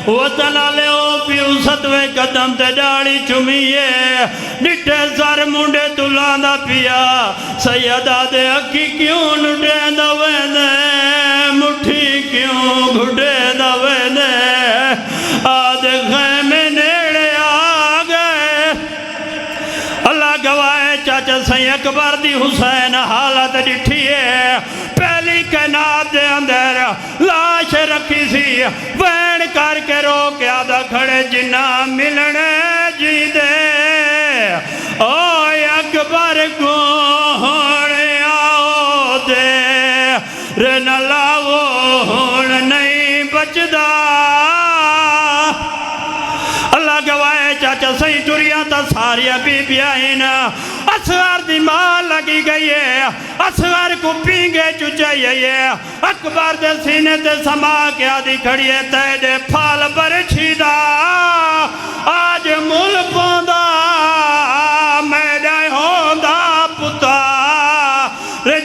वतन आले ओ पियो सतवे कदम ते डाड़ी चुमीए डिठे सर मुंडे तुलांदा पिया सैयदा दे अखी क्यों नुडे दवेंदे मुठी क्यों घुडे दवेंदे आद खैमे नेड़े आ गए अल्लाह गवाए चाचा सही अकबर दी हुसैन हालत डिठी है पहली कैनात दे अंदर लाश रखी सी वैन करके रोक्या दा खड़े जिन्ना मिलने जी दे ओ अकबर को होने आओ दे रे न लावो होन नहीं बचदा अल्लाह गवाए चाचा सही टुरिया तो सारिया बीबियां असगर दी मां लगी गई है असगर को पींगे चुचाइए अकबर दे सीने ते समा के आदि खड़ी है तेरे फाल बरछीदा आज मुल पौंदा मेरा होंदा पुता रे